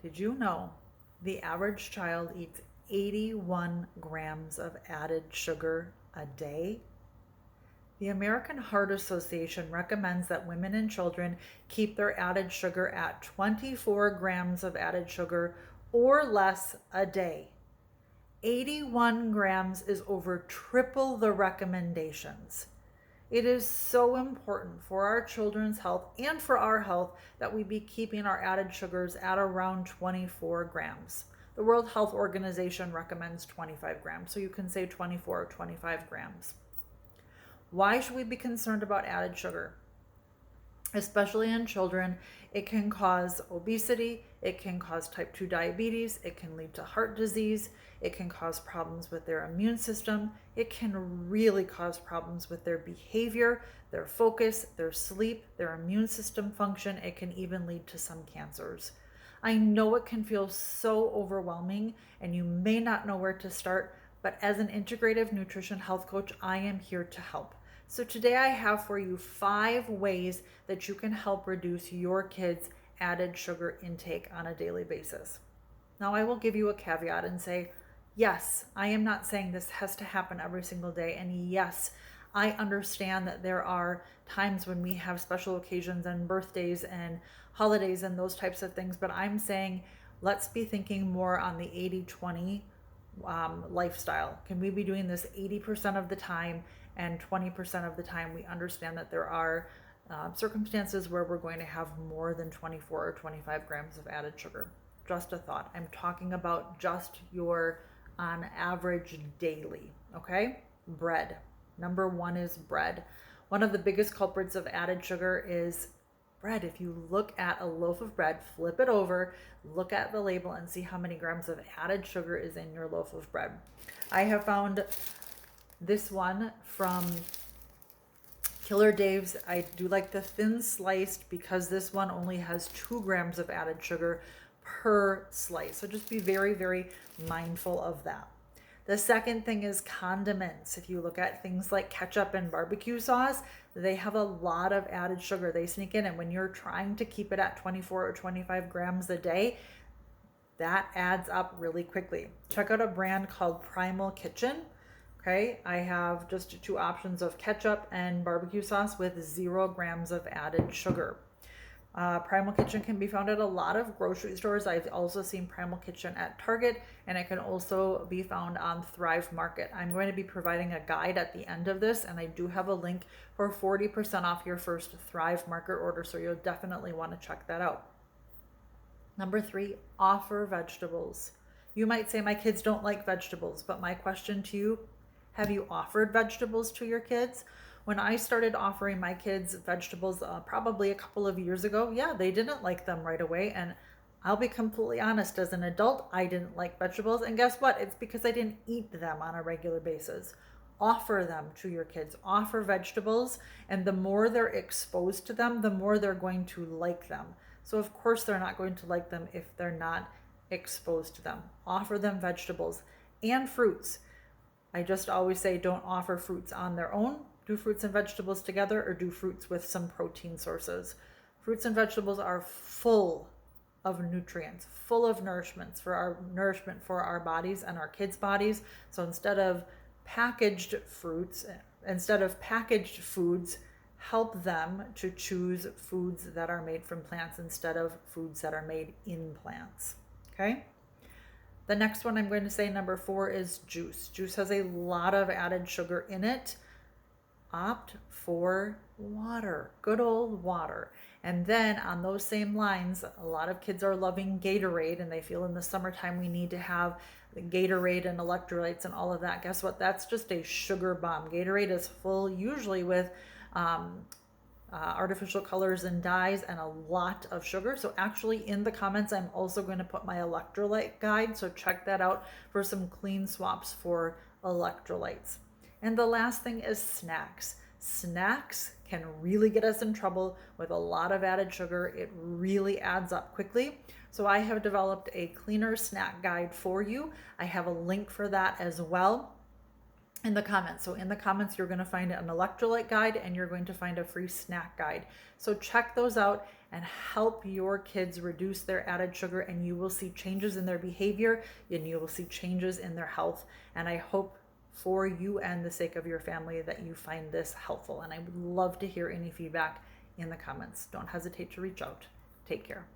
Did you know the average child eats 81 grams of added sugar a day? The American Heart Association recommends that women and children keep their added sugar at 24 grams of added sugar or less a day. 81 grams is over triple the recommendations. It is so important for our children's health and for our health that we be keeping our added sugars at around 24 grams. The World Health Organization recommends 25 grams, so you can say 24 or 25 grams. Why should we be concerned about added sugar? Especially in children, it can cause obesity, it can cause type 2 diabetes, it can lead to heart disease, it can cause problems with their immune system, it can really cause problems with their behavior, their focus, their sleep, their immune system function. It can even lead to some cancers. I know it can feel so overwhelming and you may not know where to start, but as an integrative nutrition health coach, I am here to help. So today I have for you 5 ways that you can help reduce your kids' added sugar intake on a daily basis. Now I will give you a caveat and say, yes, I am not saying this has to happen every single day. And yes, I understand that there are times when we have special occasions and birthdays and holidays and those types of things, but I'm saying let's be thinking more on the 80-20 lifestyle. Can we be doing this 80% of the time, and 20% of the time we understand that there are circumstances where we're going to have more than 24 or 25 grams of added sugar? Just a thought. I'm talking about just your on average daily, okay? Bread. Number 1 is bread. One of the biggest culprits of added sugar is bread. If you look at a loaf of bread, flip it over, look at the label and see how many grams of added sugar is in your loaf of bread. I have found this one from Killer Dave's. I do like the thin sliced because this one only has 2 grams of added sugar per slice. So just be very, very mindful of that. The second thing is condiments. If you look at things like ketchup and barbecue sauce, they have a lot of added sugar. They sneak in, and when you're trying to keep it at 24 or 25 grams a day, that adds up really quickly. Check out a brand called Primal Kitchen. Okay, I have just 2 options of ketchup and barbecue sauce with 0 grams of added sugar. Primal Kitchen can be found at a lot of grocery stores. I've also seen Primal Kitchen at Target, and it can also be found on Thrive Market. I'm going to be providing a guide at the end of this, and I do have a link for 40% off your first Thrive Market order, so you'll definitely want to check that out. Number 3, offer vegetables. You might say, my kids don't like vegetables, but my question to you, have you offered vegetables to your kids? When I started offering my kids vegetables probably a couple of years ago, yeah, they didn't like them right away. And I'll be completely honest, as an adult, I didn't like vegetables. And guess what? It's because I didn't eat them on a regular basis. Offer them to your kids. Offer vegetables. And the more they're exposed to them, the more they're going to like them. So of course they're not going to like them if they're not exposed to them. Offer them vegetables and fruits. I just always say don't offer fruits on their own. Do fruits and vegetables together, or do fruits with some protein sources. Fruits and vegetables are full of nutrients, full of nourishment for our bodies and our kids' bodies. So instead of packaged foods, help them to choose foods that are made from plants instead of foods that are made in plants. Okay? The next one I'm going to say, number 4, is juice. Juice has a lot of added sugar in it. Opt for water, good old water. And then on those same lines, a lot of kids are loving Gatorade, and they feel in the summertime we need to have Gatorade and electrolytes and all of that. Guess what? That's just a sugar bomb. Gatorade is full usually with artificial colors and dyes and a lot of sugar. So actually in the comments, I'm also going to put my electrolyte guide. So check that out for some clean swaps for electrolytes. And the last thing is snacks. Snacks can really get us in trouble with a lot of added sugar. It really adds up quickly. So I have developed a cleaner snack guide for you. I have a link for that as well in the comments. So in the comments, you're going to find an electrolyte guide and you're going to find a free snack guide. So check those out. and help your kids reduce their added sugar, and you will see changes in their behavior and you will see changes in their health. And I hope for you and the sake of your family that you find this helpful. And I would love to hear any feedback in the comments. Don't hesitate to reach out. Take care.